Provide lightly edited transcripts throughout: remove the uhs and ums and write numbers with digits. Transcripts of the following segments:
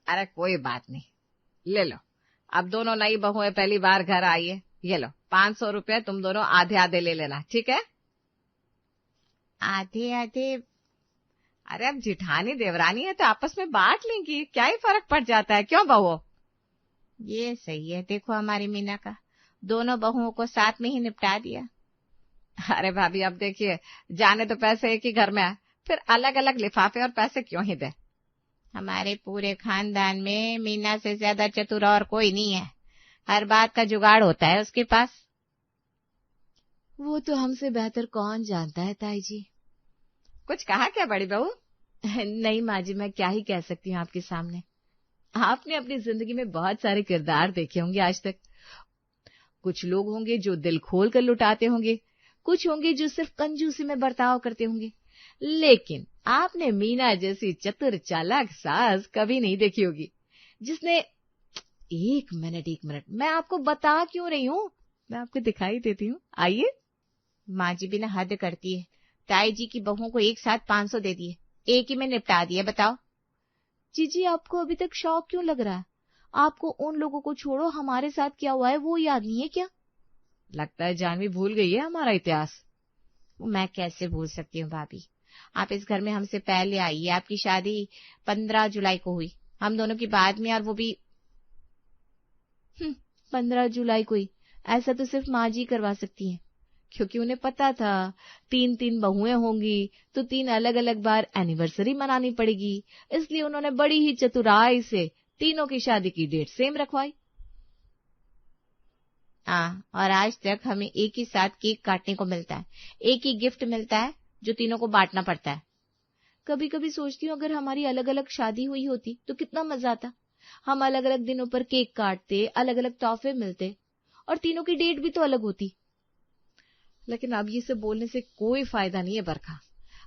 अरे कोई बात नहीं, ले लो। अब दोनों नई बहुएं पहली बार घर आई है, ये लो 500 रुपये, तुम दोनों आधे आधे ले लेना, ठीक है? आधे आधे? अरे अब जिठानी देवरानी है तो आपस में बांट लेंगी, क्या ही फर्क पड़ जाता है, क्यों बहू? ये सही है, देखो हमारी मीना का, दोनों बहुओं को साथ में ही निपटा दिया। अरे भाभी अब देखिए, जाने तो पैसे एक ही घर में है, फिर अलग अलग लिफाफे और पैसे क्यों ही दे? हमारे पूरे खानदान में मीना से ज्यादा चतुर और कोई नहीं है, हर बात का जुगाड़ होता है उसके पास। वो तो हमसे बेहतर कौन जानता है ताई जी। कुछ कहा क्या बड़ी बहू? नहीं माँ जी, मैं क्या ही कह सकती हूँ आपके सामने। आपने अपनी जिंदगी में बहुत सारे किरदार देखे होंगे आज तक। कुछ लोग होंगे जो दिल खोल कर लुटाते होंगे, कुछ होंगे जो सिर्फ कंजूसी में बर्ताव करते होंगे, लेकिन आपने मीना जैसी चतुर चालाक सास कभी नहीं देखी होगी, जिसने एक मिनट मैं आपको बता क्यों रही हूँ, मैं आपको दिखाई देती हूँ, आइए। माँ जी भी ना हद करती है, ताई जी की बहुओं को एक साथ 500 दे दिए, एक ही में निपटा दिया, बताओ। जीजी आपको अभी तक शौक क्यों लग रहा है? आपको उन लोगों को छोड़ो, हमारे साथ क्या हुआ है वो याद नहीं है क्या? लगता है जानवी भूल गई है हमारा इतिहास। मैं कैसे भूल सकती हूँ भाभी, आप इस घर में हमसे पहले आई है, आपकी शादी 15 जुलाई को हुई, हम दोनों की बाद में, और वो भी 15 जुलाई को ही। ऐसा तो सिर्फ माँ जी करवा सकती हैं, क्योंकि उन्हें पता था 3 बहुएं होंगी तो 3 अलग अलग बार एनिवर्सरी मनानी पड़ेगी, इसलिए उन्होंने बड़ी ही चतुराई से तीनों की शादी की डेट सेम रखवाई। हाँ, और आज तक हमें एक ही साथ केक काटने को मिलता है, एक ही गिफ्ट मिलता है जो तीनों को बांटना पड़ता है। कभी कभी सोचती हूँ अगर हमारी अलग अलग शादी हुई होती तो कितना मजा आता। हम अलग अलग दिनों पर केक काटते, अलग अलग तोहफे मिलते, और तीनों की डेट भी तो अलग होती। लेकिन अब ये सब बोलने से कोई फायदा नहीं है बरखा।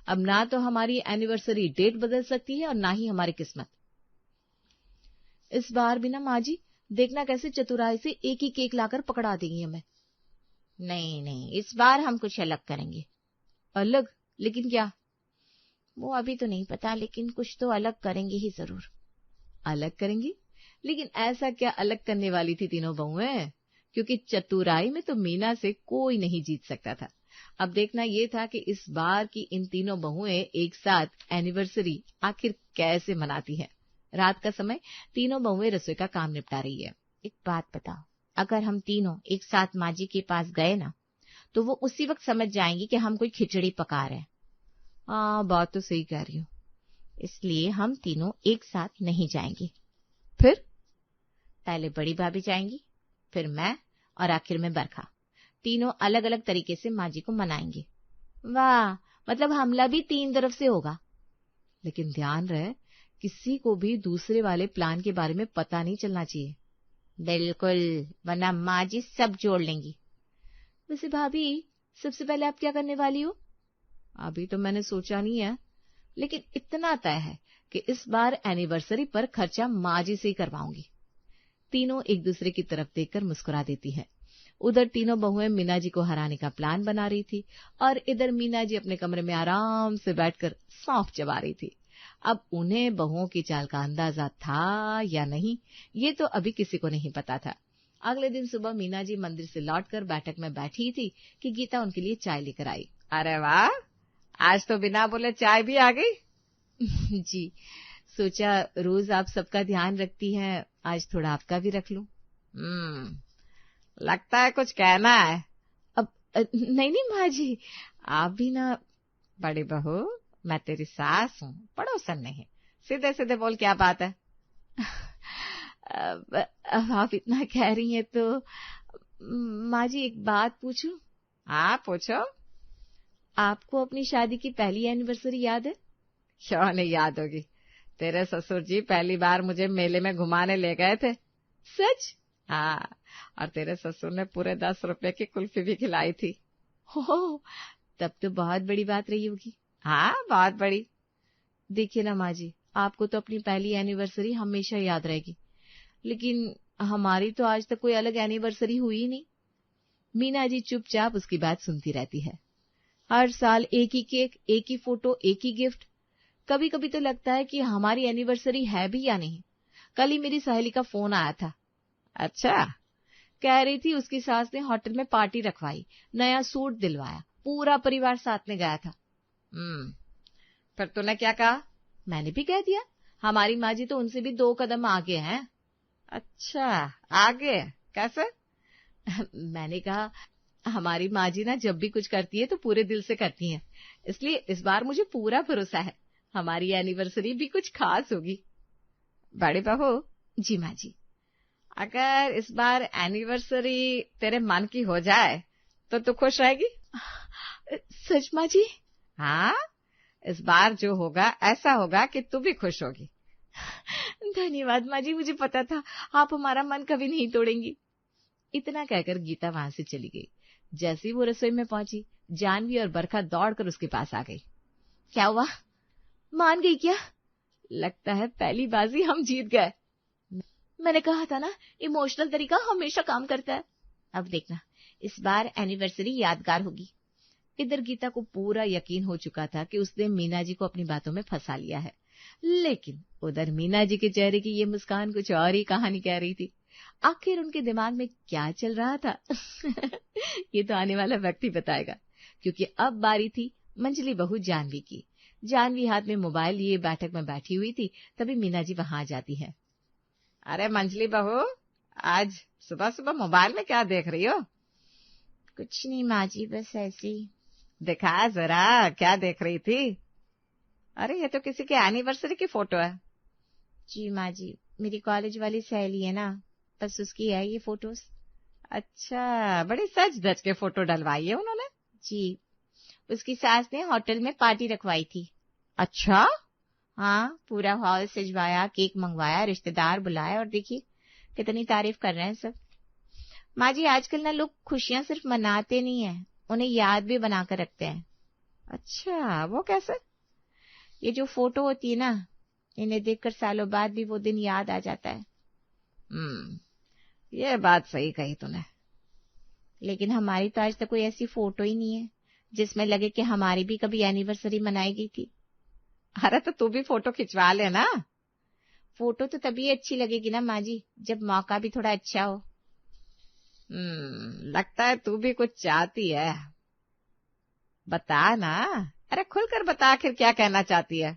अब ना तो हमारी एनिवर्सरी डेट बदल सकती है और ना ही हमारी किस्मत। इस बार भी ना माँ जी, देखना कैसे चतुराई से एक ही केक लाकर पकड़ा देंगी हमें। नहीं नहीं, इस बार हम कुछ अलग करेंगे। अलग? लेकिन क्या? वो अभी तो नहीं पता, लेकिन कुछ तो अलग करेंगे ही जरूर। अलग करेंगी? लेकिन ऐसा क्या अलग करने वाली थी तीनों बहुएं? क्योंकि चतुराई में तो मीना से कोई नहीं जीत सकता था। अब देखना ये था कि इस बार की इन तीनों बहुएं एक साथ एनिवर्सरी आखिर कैसे मनाती हैं। रात का समय तीनों बहुएं रसोई का काम निपटा रही है। एक बात बताओ, अगर हम तीनों एक साथ माँ जी के पास गए ना, तो वो उसी वक्त समझ जाएंगी कि हम कोई खिचड़ी पका रहे हैं। हाँ, बात तो सही कह रही हो। इसलिए हम तीनों एक साथ नहीं जाएंगे। फिर? पहले बड़ी भाभी जाएंगी, फिर मैं, और आखिर में बरखा। तीनों अलग अलग तरीके से माँ जी को मनाएंगे। वाह, मतलब हमला भी 3 तरफ से होगा। लेकिन ध्यान रहे, किसी को भी दूसरे वाले प्लान के बारे में पता नहीं चलना चाहिए। बिल्कुल, वरना माँ जी सब जोड़ लेंगी। वैसे भाभी, सबसे पहले आप क्या करने वाली हो? अभी तो मैंने सोचा नहीं है, लेकिन इतना तय है कि इस बार एनिवर्सरी पर खर्चा माँ जी से ही करवाऊंगी। तीनों एक दूसरे की तरफ देखकर मुस्कुरा देती है। उधर तीनों बहुएं मीना जी को हराने का प्लान बना रही थी, और इधर मीना जी अपने कमरे में आराम से बैठकर सौंफ चबा रही थी। अब उन्हें बहुओं की चाल का अंदाजा था या नहीं, ये तो अभी किसी को नहीं पता था। अगले दिन सुबह मीना जी मंदिर से लौटकर बैठक में बैठी थी कि गीता उनके लिए चाय लेकर आई। अरे वाह, आज तो बिना बोले चाय भी आ गई। जी, सोचा रोज आप सबका ध्यान रखती हैं, आज थोड़ा आपका भी रख लूं। लगता है कुछ कहना है। अब नहीं माँ जी, आप भी ना। बड़ी बहू, मैं तेरी सास हूँ, पड़ोसन नहीं। सीधे सीधे बोल, क्या बात है? अब आप इतना कह रही हैं तो माँ जी एक बात पूछूं? हाँ पूछो। आपको अपनी शादी की पहली एनिवर्सरी याद है? क्यों नहीं याद होगी? तेरे ससुर जी पहली बार मुझे मेले में घुमाने ले गए थे। सच? हाँ, और तेरे ससुर ने पूरे 10 रुपए की कुल्फी भी खिलाई थी। हो, तब तो बहुत बड़ी बात रही होगी। हाँ, बहुत बड़ी। देखिए ना माँ जी, आपको तो अपनी पहली एनिवर्सरी हमेशा याद रहेगी, लेकिन हमारी तो आज तक कोई अलग एनिवर्सरी हुई ही नहीं। मीना जी चुपचाप उसकी बात सुनती रहती है। हर साल एक ही केक, एक ही फोटो, एक ही गिफ्ट। कभी कभी तो लगता है कि हमारी एनिवर्सरी है भी या नहीं। कल ही मेरी सहेली का फोन आया था। अच्छा? कह रही थी उसकी सास ने होटल में पार्टी रखवाई, नया सूट दिलवाया, पूरा परिवार साथ में गया था। फिर तूने क्या कहा? मैंने भी कह दिया, हमारी माँ जी तो उनसे भी 2 कदम आगे हैं। अच्छा, आगे कैसे? मैंने कहा, हमारी माँ जी ना जब भी कुछ करती है तो पूरे दिल से करती हैं, इसलिए इस बार मुझे पूरा भरोसा है हमारी एनिवर्सरी भी कुछ खास होगी। बड़ी बहू। जी माँ जी। अगर इस बार एनिवर्सरी तेरे मन की हो जाए तो तू खुश रहेगी? सच माँ जी? हाँ, इस बार जो होगा ऐसा होगा कि तू भी खुश होगी। धन्यवाद माँ जी, मुझे पता था आप हमारा मन कभी नहीं तोड़ेंगी। इतना कहकर गीता वहां से चली गई। जैसे ही वो रसोई में पहुंची, जानवी और बरखा दौड़कर उसके पास आ गई। क्या हुआ, मान गई क्या? लगता है पहली बाजी हम जीत गए। मैंने कहा था ना, इमोशनल तरीका हमेशा काम करता है। अब देखना, इस बार एनिवर्सरी यादगार होगी। इधर गीता को पूरा यकीन हो चुका था कि उसने मीना जी को अपनी बातों में फंसा लिया है, लेकिन उधर मीना जी के चेहरे की ये मुस्कान कुछ और ही कहानी कह रही थी। आखिर उनके दिमाग में क्या चल रहा था ये तो आने वाला वक्त ही बताएगा, क्योंकि अब बारी थी मंजली बहू जानवी की। जानवी हाथ में मोबाइल लिए बैठक में बैठी हुई थी, तभी मीना जी वहां आ जाती है। अरे मंजली बहू, आज सुबह सुबह मोबाइल में क्या देख रही हो? कुछ नहीं माँ जी, बस ऐसे ही। दिखा जरा, क्या देख रही थी? अरे ये तो किसी के एनिवर्सरी की फोटो है। जी माँ जी, मेरी कॉलेज वाली सहेली है ना, बस उसकी है ये फोटोज। अच्छा, बड़ी सज धज के फोटो डलवाई है उन्होंने। जी, उसकी सास ने होटल में पार्टी रखवाई थी। अच्छा? हाँ, पूरा हॉल सजवाया, केक मंगवाया, रिश्तेदार बुलाए, और देखिए कितनी तारीफ कर रहे हैं सब। माँ जी, आजकल ना लोग खुशियां सिर्फ मनाते नहीं है, उन्हें याद भी बनाकर रखते हैं। अच्छा, वो कैसे? ये जो फोटो होती है ना, इन्हें देखकर सालों बाद भी वो दिन याद आ जाता है। ये बात सही कही तूने। लेकिन हमारी तो आज तक कोई ऐसी फोटो ही नहीं है जिसमें लगे कि हमारी भी कभी एनिवर्सरी मनाई गई थी। अरे तो तू भी फोटो खिंचवा ले ना। फोटो तो तभी अच्छी लगेगी ना माँ जी, जब मौका भी थोड़ा अच्छा हो। लगता है तू भी कुछ चाहती है। बता ना, अरे खुलकर बता, आखिर क्या कहना चाहती है?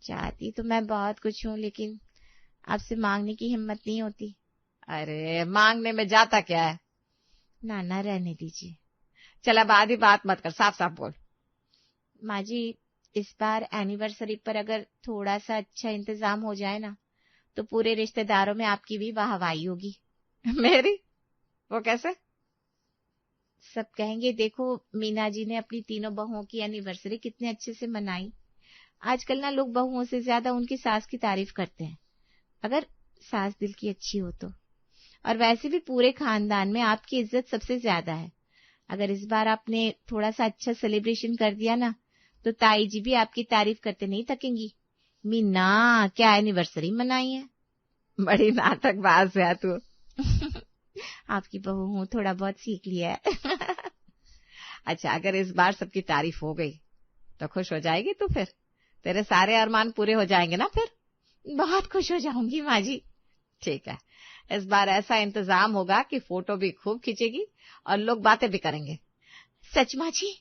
चाहती तो मैं बहुत कुछ हूँ, लेकिन आपसे मांगने की हिम्मत नहीं होती। अरे मांगने में जाता क्या है? ना रहने दीजिए। चल अब आधी बात मत कर, साफ साफ बोल। माँ जी, इस बार एनिवर्सरी पर अगर थोड़ा सा अच्छा इंतजाम हो जाए ना, तो पूरे रिश्तेदारों में आपकी भी वाहवाही होगी। मेरी? वो कैसे? सब कहेंगे, देखो मीना जी ने अपनी तीनों बहुओं की एनिवर्सरी कितने अच्छे से मनाई। आजकल ना लोग बहुओं से ज्यादा उनकी सास की तारीफ करते हैं, अगर सास दिल की अच्छी हो तो। और वैसे भी पूरे खानदान में आपकी इज्जत सबसे ज्यादा है। अगर इस बार आपने थोड़ा सा अच्छा सेलिब्रेशन कर दिया ना, तो ताई जी भी आपकी तारीफ करते नहीं थकेंगी। मीना क्या एनिवर्सरी मनाई है। बड़ी नाटकबाज है तू। आपकी बहू हूँ, थोड़ा बहुत सीख लिया है। अच्छा, अगर इस बार सबकी तारीफ हो गई तो खुश हो जाएगी तू? फिर तेरे सारे अरमान पूरे हो जाएंगे ना? फिर बहुत खुश हो जाऊंगी माँ जी। ठीक है, इस बार ऐसा इंतजाम होगा कि फोटो भी खूब खींचेगी और लोग बातें भी करेंगे। सच माँ जी?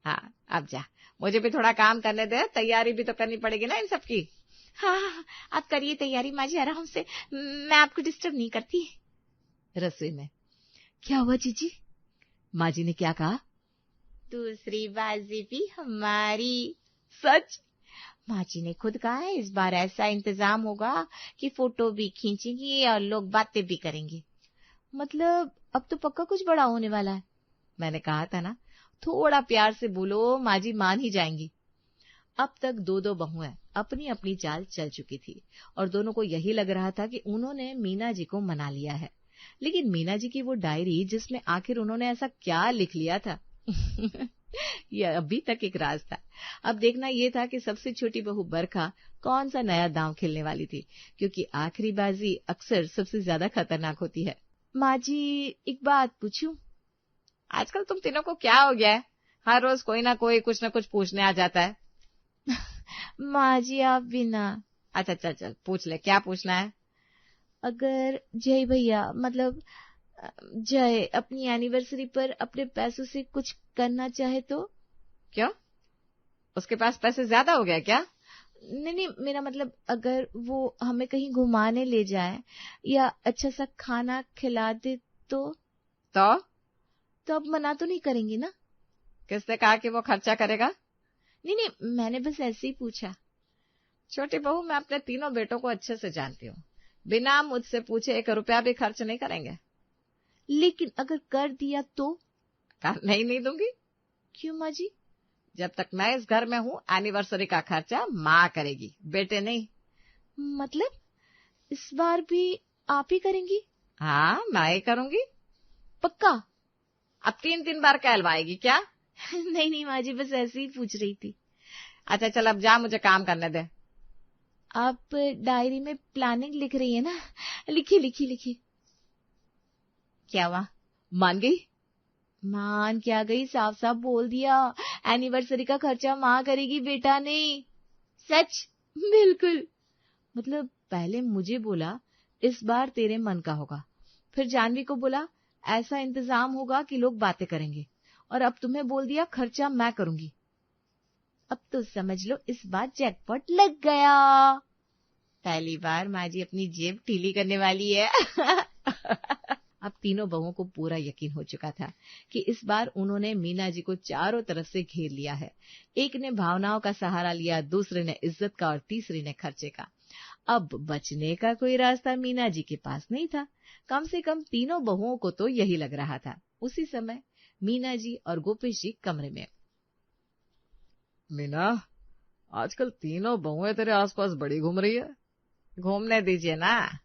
हाँ, अब जा, मुझे भी थोड़ा काम करने दे, तैयारी भी तो करनी पड़ेगी ना इन सब की। हाँ, आप करिए तैयारी माँ जी आराम से, मैं आपको डिस्टर्ब नहीं करती। रसोई में क्या हुआ जीजी? माँ जी ने क्या कहा? दूसरी बाजी भी हमारी। सच? माँ जी ने खुद कहा है, इस बार ऐसा इंतजाम होगा कि फोटो भी खींचेंगी और लोग बातें भी करेंगे। मतलब अब तो पक्का कुछ बड़ा होने वाला है। मैंने कहा था ना, थोड़ा प्यार से बोलो, माँ जी मान ही जाएंगी। अब तक 2 बहुएं अपनी अपनी चाल चल चुकी थी और दोनों को यही लग रहा था कि उन्होंने मीना जी को मना लिया है। लेकिन मीना जी की वो डायरी, जिसमें आखिर उन्होंने ऐसा क्या लिख लिया था ये अभी तक एक राज था। अब देखना ये था कि सबसे छोटी बहू बरखा कौन सा नया दांव खेलने वाली थी, क्योंकि आखिरी बाजी अक्सर सबसे ज्यादा खतरनाक होती है। माँ जी, एक बात पूछूं? आजकल तुम तीनों को क्या हो गया है? हर रोज कोई ना कोई कुछ ना कुछ पूछने आ जाता है। माँ जी, आप भी ना, अच्छा चल चल पूछ ले, क्या पूछना है? अगर जय भैया मतलब जय अपनी एनिवर्सरी पर अपने पैसों से कुछ करना चाहे तो? क्यों, उसके पास पैसे ज्यादा हो गया क्या? नहीं नहीं, मेरा मतलब अगर वो हमें कहीं घुमाने ले जाए या अच्छा सा खाना खिला दे तो तो अब मना तो नहीं करेंगी ना? किसने कहा कि वो खर्चा करेगा? नहीं नहीं, मैंने बस ऐसे ही पूछा। छोटी बहू, मैं अपने तीनों बेटों को अच्छे से जानती हूँ, बिना मुझसे पूछे 1 रुपया भी खर्च नहीं करेंगे। लेकिन अगर कर दिया तो? करने ही नहीं दूंगी। क्यों माँ जी? जब तक मैं इस घर में हूँ एनिवर्सरी का खर्चा माँ करेगी, बेटे नहीं। मतलब इस बार भी आप ही करेंगी? हाँ, मैं ही करूंगी। पक्का? अब 3 बार कहलवाएगी क्या? नहीं नहीं माँ जी, बस ऐसे ही पूछ रही थी। अच्छा चल अब जा, मुझे काम करने दे। आप डायरी में प्लानिंग लिख रही है ना? लिखिए लिखिए लिखिए। क्या हुआ, मान गई? मान क्या गई, साफ साफ बोल दिया एनिवर्सरी का खर्चा माँ करेगी, बेटा नहीं। सच? बिल्कुल। मतलब पहले मुझे बोला इस बार तेरे मन का होगा, फिर जानवी को बोला ऐसा इंतजाम होगा कि लोग बातें करेंगे, और अब तुम्हें बोल दिया खर्चा मैं करूंगी। अब तो समझ लो इस बार जैकपॉट लग गया। पहली बार माँ जी अपनी जेब ढीली करने वाली है। अब तीनों बहुओं को पूरा यकीन हो चुका था कि इस बार उन्होंने मीना जी को चारों तरफ से घेर लिया है। एक ने भावनाओं का सहारा लिया, दूसरे ने इज्जत का और तीसरी ने खर्चे का। अब बचने का कोई रास्ता मीना जी के पास नहीं था। कम से कम तीनों बहुओं को तो यही लग रहा था। उसी समय मीना जी और गोपेश जी कमरे में। मीना, आजकल तीनों बहुएं तेरे आसपास बड़ी घूम रही है। घूमने दीजिए ना,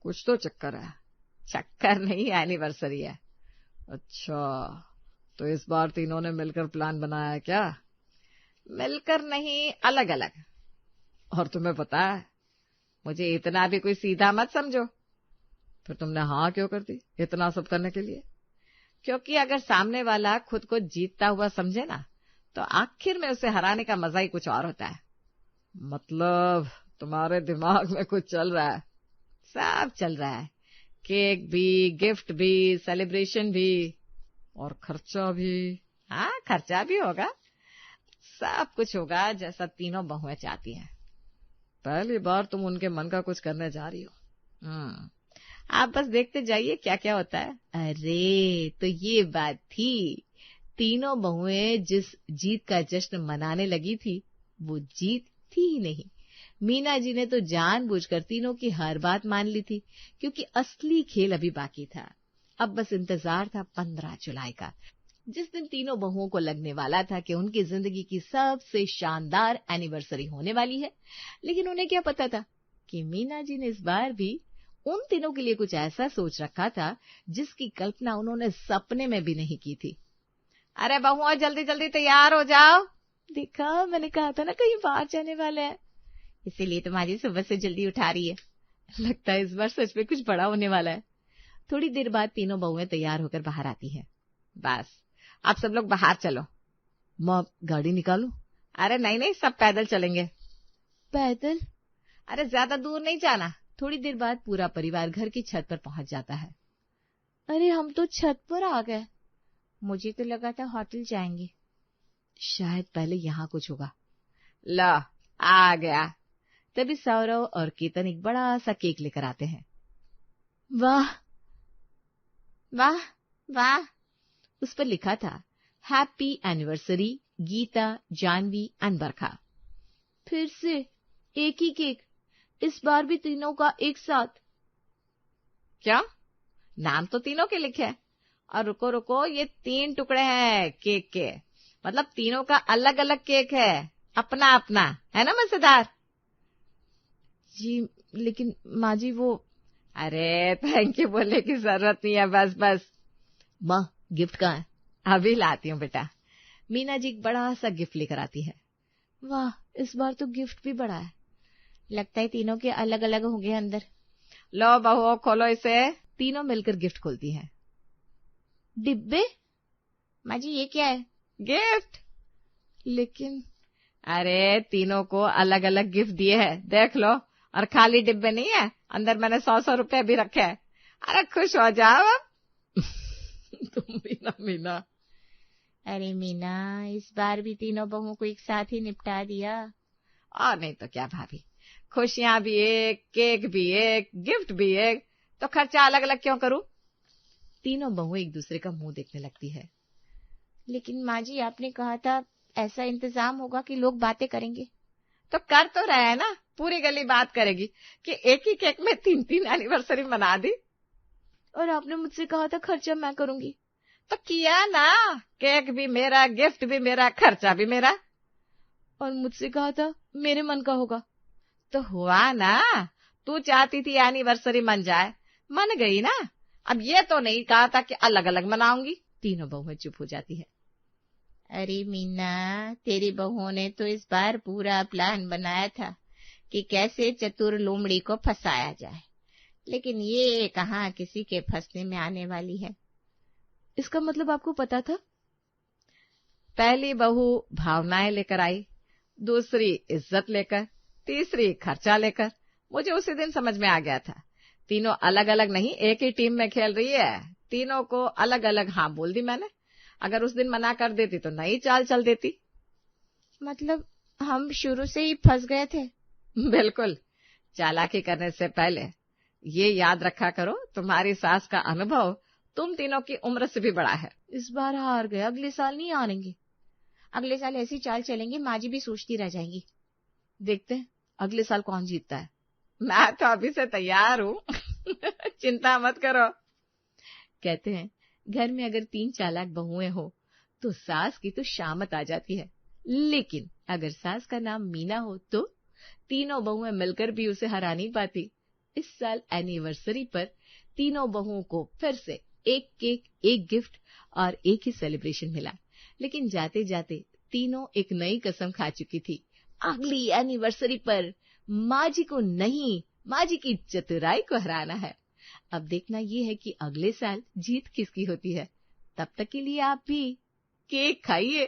कुछ तो चक्कर है। चक्कर नहीं, एनिवर्सरी है। अच्छा, तो इस बार तीनों ने मिलकर प्लान बनाया है क्या? मिलकर नहीं, अलग अलग। और तुम्हें पता है, मुझे इतना भी कोई सीधा मत समझो। फिर तुमने हाँ क्यों कर दी इतना सब करने के लिए? क्योंकि अगर सामने वाला खुद को जीतता हुआ समझे ना, तो आखिर में उसे हराने का मजा ही कुछ और होता है। मतलब तुम्हारे दिमाग में कुछ चल रहा है? सब चल रहा है, केक भी, गिफ्ट भी, सेलिब्रेशन भी, और खर्चा भी। हाँ, खर्चा भी होगा, सब कुछ होगा जैसा तीनों बहुएं चाहती हैं। पहली बार तुम उनके मन का कुछ करने जा रही हो। आप बस देखते जाइए क्या क्या होता है। अरे तो ये बात थी। तीनों बहुएं जिस जीत का जश्न मनाने लगी थी, वो जीत थी ही नहीं। मीना जी ने तो जानबूझकर तीनों की हर बात मान ली थी, क्योंकि असली खेल अभी बाकी था। अब बस इंतजार था 15 जुलाई का, जिस दिन तीनों बहुओं को लगने वाला था कि उनकी जिंदगी की सबसे शानदार एनिवर्सरी होने वाली है। लेकिन उन्हें क्या पता था कि मीना जी ने इस बार भी उन तीनों के लिए कुछ ऐसा सोच रखा था जिसकी कल्पना उन्होंने सपने में भी नहीं की थी। अरे बहुओं, जल्दी जल्दी तैयार हो जाओ। देखा, मैंने कहा था ना कहीं बाहर जाने वाले हैं, इसीलिए तुम्हारी सुबह से जल्दी उठा रही है। लगता है इस बार सच में कुछ बड़ा होने वाला है। थोड़ी देर बाद तीनों बहुएं तैयार होकर बाहर आती हैं। बस आप सब लोग बाहर चलो। माँ, गाड़ी निकालो। अरे नहीं नहीं, सब पैदल चलेंगे। पैदल? अरे ज्यादा दूर नहीं जाना। थोड़ी देर बाद पूरा परिवार घर की छत पर पहुंच जाता है। अरे हम तो छत पर आ गए, मुझे तो लगा था होटल जाएंगे। शायद पहले यहाँ कुछ होगा। लो, आ गया। तभी सौरव और केतन एक बड़ा सा केक लेकर आते हैं। वाह वाह वाह, उस पर लिखा था happy anniversary Geeta, Janvi and Barkha. फिर से एक ही केक, इस बार भी तीनों का एक साथ। क्या? नाम तो तीनों के लिखे हैं। और रुको रुको, ये 3 टुकड़े हैं केक के, मतलब तीनों का अलग अलग केक है, अपना अपना, है ना मजेदार? जी लेकिन माँ जी वो। अरे थैंक यू बोलने की जरूरत नहीं है, बस बस। माँ, गिफ्ट कहाँ है? अभी लाती हूँ बेटा। मीना जी एक बड़ा सा गिफ्ट लेकर आती है। वाह, इस बार तो गिफ्ट भी बड़ा है। लगता है तीनों के अलग अलग होंगे अंदर। लो बहू, खोलो इसे। तीनों मिलकर गिफ्ट खोलती हैं। डिब्बे? माँ जी ये क्या है? गिफ्ट। लेकिन अरे तीनों को अलग अलग गिफ्ट दिए हैं, देख लो, और खाली डिब्बे नहीं है, अंदर मैंने 100 रुपए भी रखे हैं। अरे खुश हो जाओ अब। तुम भी ना मीना। अरे मीना, इस बार भी तीनों बहुओं को एक साथ ही निपटा दिया। और नहीं तो क्या भाभी, खुशियां भी एक, केक भी एक, गिफ्ट भी एक, तो खर्चा अलग अलग क्यों करूं? तीनों बहुएं एक दूसरे का मुंह देखने लगती है। लेकिन माँ जी, आपने कहा था ऐसा इंतजाम होगा कि लोग बातें करेंगे। तो कर तो रहे हैं ना, पूरी गली बात करेगी कि एक ही केक में 3-3 एनिवर्सरी मना दी। और आपने मुझसे कहा था खर्चा मैं करूंगी। तो किया ना, केक भी मेरा, गिफ्ट भी मेरा, खर्चा भी मेरा। और मुझसे कहा था मेरे मन का होगा। तो हुआ ना, तू चाहती थी एनिवर्सरी मन जाए, मन गई ना। अब ये तो नहीं कहा था कि अलग अलग मनाऊंगी। तीनों बहुएं चुप हो जाती है। अरे मीना, तेरी बहुओं ने तो इस बार पूरा प्लान बनाया था कि कैसे चतुर लोमड़ी को फंसाया जाए, लेकिन ये कहाँ किसी के फंसने में आने वाली है। इसका मतलब आपको पता था? पहली बहू भावनाएं लेकर आई, दूसरी इज्जत लेकर, तीसरी खर्चा लेकर। मुझे उसी दिन समझ में आ गया था, तीनों अलग अलग नहीं, एक ही टीम में खेल रही है। तीनों को अलग अलग हाँ बोल दी मैंने। अगर उस दिन मना कर देती तो नई चाल चल देती। मतलब हम शुरू से ही फंस गए थे? बिल्कुल। चालाकी करने से पहले ये याद रखा करो, तुम्हारी सास का अनुभव तुम तीनों की उम्र से भी बड़ा है। इस बार हार गए, अगले साल नहीं हारेंगे। अगले साल ऐसी चाल चलेंगे, माँ जी भी सोचती रह जाएंगी। देखते हैं अगले साल कौन जीतता है। मैं तो अभी से तैयार हूँ। चिंता मत करो। कहते हैं घर में अगर 3 चालाक बहुएं हो तो सास की तो शामत आ जाती है, लेकिन अगर सास का नाम मीना हो तो तीनों बहुएं मिलकर भी उसे हरा नहीं पाती। इस साल एनिवर्सरी पर तीनों बहुओं को फिर से एक केक, एक गिफ्ट और एक ही सेलिब्रेशन मिला, लेकिन जाते जाते तीनों एक नई कसम खा चुकी थी। अगली एनिवर्सरी पर माँ जी को नहीं, माँ जी की चतुराई को हराना है। अब देखना ये है कि अगले साल जीत किसकी होती है। तब तक के लिए आप भी केक खाइए।